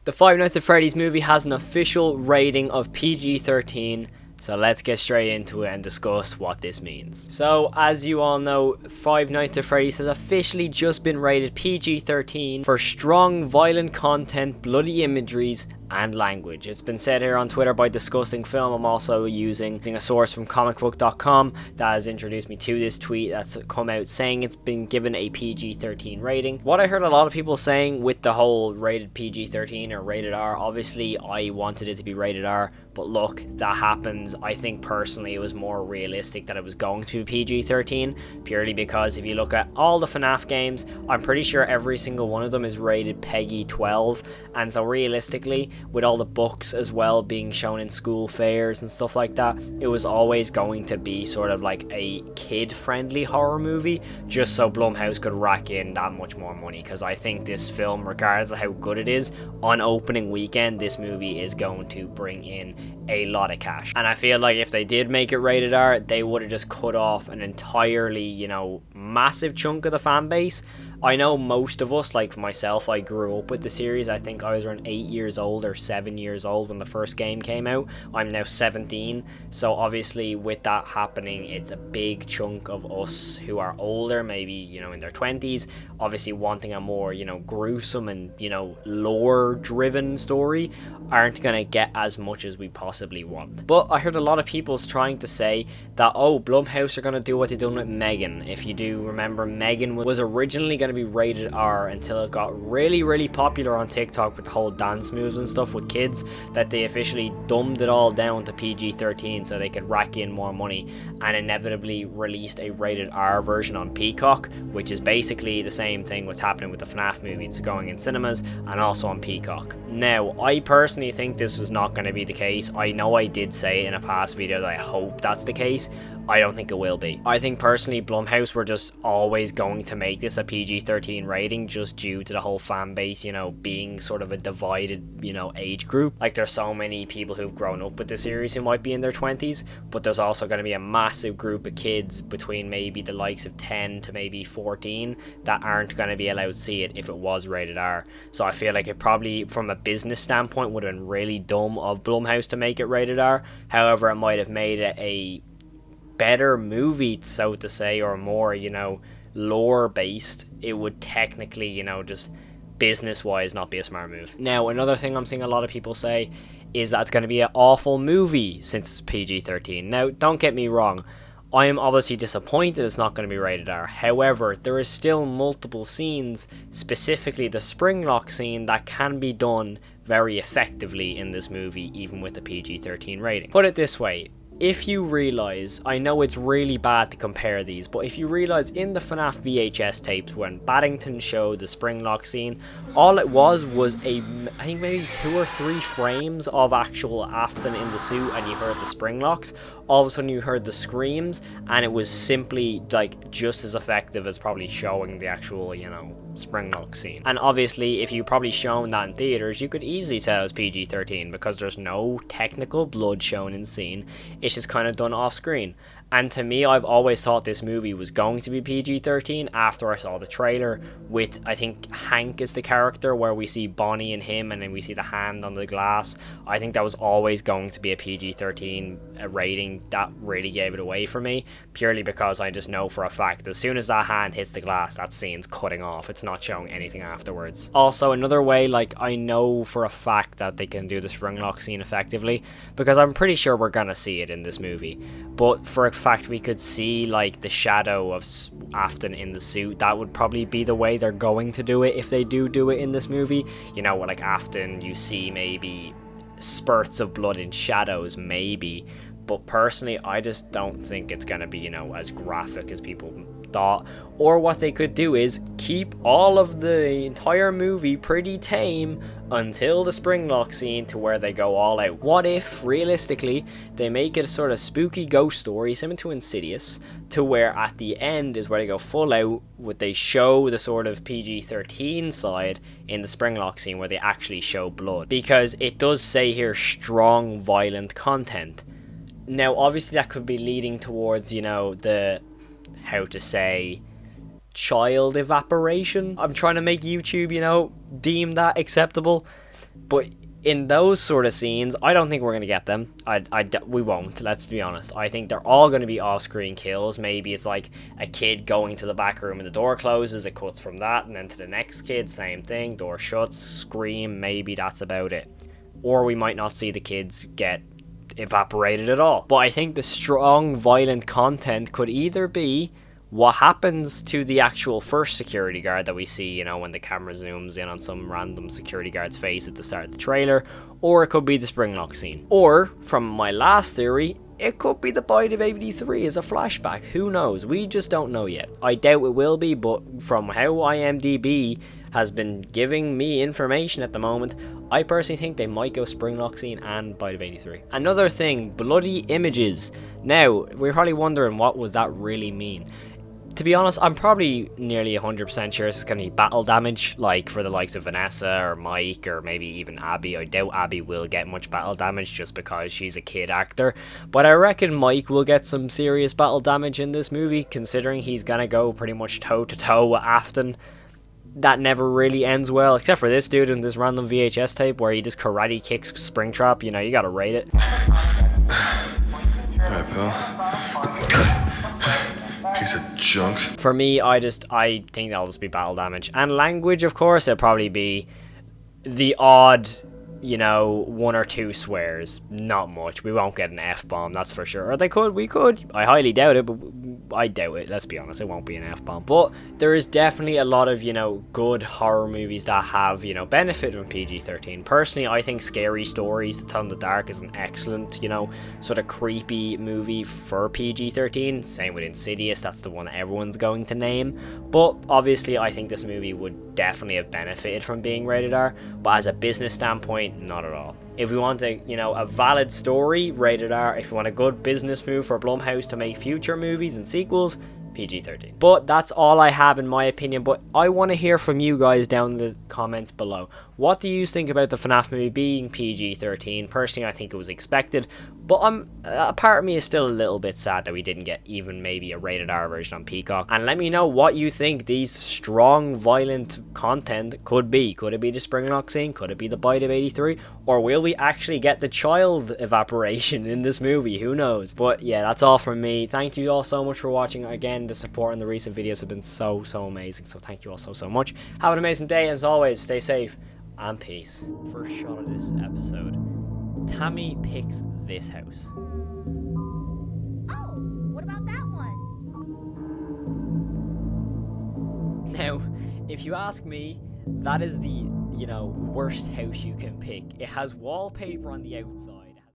The Five Nights at Freddy's movie has an official rating of PG-13, so let's get straight into it and discuss what this means. So, as you all know, Five Nights at Freddy's has officially just been rated PG-13 for strong, violent content, bloody imageries, and language. It's been said here on Twitter by Discussing Film. I'm also using a source from comicbook.com that has introduced me to this tweet that's come out saying it's been given a PG-13 rating. What I heard a lot of people saying with the whole rated PG-13 or rated R, obviously I wanted it to be rated R, but look, that happens. I think personally it was more realistic that it was going to be PG-13, purely because if you look at all the Fnaf games, I'm pretty sure every single one of them is rated PG-12, and so realistically, with all the books as well being shown in school fairs and stuff like that, it was always going to be sort of like a kid-friendly horror movie, just so Blumhouse could rack in that much more money, because I think this film, regardless of how good it is, on opening weekend, this movie is going to bring in a lot of cash. And I feel like if they did make it rated R, they would have just cut off an entirely, massive chunk of the fan base. I know most of us, like myself, I grew up with the series. I think I was around 8 years old or 7 years old when the first game came out. I'm now 17, so obviously with that happening, it's a big chunk of us who are older, maybe, in their 20s, obviously wanting a more, gruesome and, lore-driven story, aren't going to get as much as we possibly want. But I heard a lot of people trying to say that, oh, Blumhouse are going to do what they done with Megan. If you do remember, Megan was originally going to be rated R until it got really popular on TikTok with the whole dance moves and stuff with kids, that they officially dumbed it all down to PG-13 so they could rack in more money, and inevitably released a rated R version on Peacock, which is basically the same thing what's happening with the Fnaf movie. It's going in cinemas and also on Peacock. Now, I personally think this was not going to be the case. I know I did say in a past video that I hope that's the case. I don't think it will be. I think personally Blumhouse were just always going to make this a PG-13 rating just due to the whole fan base, being sort of a divided, age group. Like, there's so many people who've grown up with the series who might be in their 20s, but there's also going to be a massive group of kids between maybe the likes of 10 to maybe 14 that aren't going to be allowed to see it if it was rated R. So I feel like it probably, from a business standpoint, would have been really dumb of Blumhouse to make it rated R. However, it might have made it a better movie, so to say, or more, lore based. It would technically, just business wise not be a smart move. Now, another thing I'm seeing a lot of people say is that it's going to be an awful movie since it's PG-13. Now, don't get me wrong, I am obviously disappointed it's not going to be rated R. However, there is still multiple scenes, specifically the Springlock scene, that can be done very effectively in this movie, even with the PG-13 rating. Put it this way, if you realise, I know it's really bad to compare these, but if you realise in the Fnaf VHS tapes when Baddington showed the Springlock scene, all it was I think maybe 2 or 3 frames of actual Afton in the suit, and you heard the Springlocks. All of a sudden you heard the screams, and it was simply like just as effective as probably showing the actual, Springlock scene. And obviously if you probably shown that in theaters, you could easily tell it was PG-13 because there's no technical blood shown in scene. It's just kind of done off screen. And to me, I've always thought this movie was going to be PG-13 after I saw the trailer with, I think Hank is the character, where we see Bonnie and him, and then we see the hand on the glass. I think that was always going to be a PG-13 rating. That really gave it away for me, purely because I just know for a fact as soon as that hand hits the glass, that scene's cutting off. It's not showing anything afterwards. Also, another way, I know for a fact that they can do the Springlock scene effectively, because I'm pretty sure we're gonna see it in this movie. But for a fact we could see the shadow of Afton in the suit, that would probably be the way they're going to do it if they do it in this movie. With Afton, you see maybe spurts of blood in shadows, maybe, but personally I just don't think it's gonna be as graphic as people thought. Or what they could do is keep all of the entire movie pretty tame until the Springlock scene, to where they go all out. What if, realistically, they make it a sort of spooky ghost story similar to Insidious, to where at the end is where they go full out, would they show the sort of PG-13 side in the Springlock scene where they actually show blood? Because it does say here strong violent content. Now obviously that could be leading towards, the, how to say, child evaporation. I'm trying to make YouTube, deem that acceptable. But in those sort of scenes, I don't think we're going to get them. We won't, let's be honest. I think they're all going to be off-screen kills. Maybe it's like a kid going to the back room and the door closes, it cuts from that, and then to the next kid, same thing, door shuts, scream, maybe that's about it. Or we might not see the kids get evaporated at all. But I think the strong, violent content could either be what happens to the actual first security guard that we see, you know, when the camera zooms in on some random security guard's face at the start of the trailer, or it could be the Springlock scene. Or, from my last theory, it could be the Bite of 83 as a flashback. Who knows? We just don't know yet. I doubt it will be, but from how IMDb has been giving me information at the moment, I personally think they might go Springlock scene and Bite of 83. Another thing, bloody images. Now, we're probably wondering what would that really mean. To be honest, I'm probably nearly 100% sure it's going to be battle damage, like for the likes of Vanessa or Mike or maybe even Abby. I doubt Abby will get much battle damage just because she's a kid actor, but I reckon Mike will get some serious battle damage in this movie, considering he's going to go pretty much toe-to-toe with Afton. That never really ends well, except for this dude in this random VHS tape where he just karate kicks Springtrap. You know, you gotta rate it. Alright, pal. Piece of junk. For me, I think that'll just be battle damage. And language, of course, it'll probably be the odd, you know, one or two swears. Not much. We won't get an F-bomb, that's for sure. Or we could. I highly doubt it, but I doubt it. Let's be honest, it won't be an F-bomb. But there is definitely a lot of, you know, good horror movies that have, you know, benefited from PG-13. Personally, I think Scary Stories to Tell in the Dark is an excellent, you know, sort of creepy movie for PG-13. Same with Insidious, that's the one that everyone's going to name. But obviously, I think this movie would definitely have benefited from being rated R. But as a business standpoint, not at all. If we want a, you know, a valid story, rated R. If you want a good business move for Blumhouse to make future movies and sequels, PG-13. But that's all I have in my opinion, but I want to hear from you guys down in the comments below. What do you think about the FNAF movie being PG-13? Personally, I think it was expected, but a part of me is still a little bit sad that we didn't get even maybe a rated R version on Peacock. And let me know what you think these strong, violent content could be. Could it be the Springlock scene? Could it be the Bite of 83? Or will we actually get the child evaporation in this movie? Who knows? But yeah, that's all from me. Thank you all so much for watching. Again, the support in the recent videos have been so amazing, so thank you all so much. Have an amazing day. As always, stay safe and peace. First shot of this episode, Tammy picks this house. Oh, what about that one? Now, if you ask me, that is the, you know, worst house you can pick. It has wallpaper on the outside.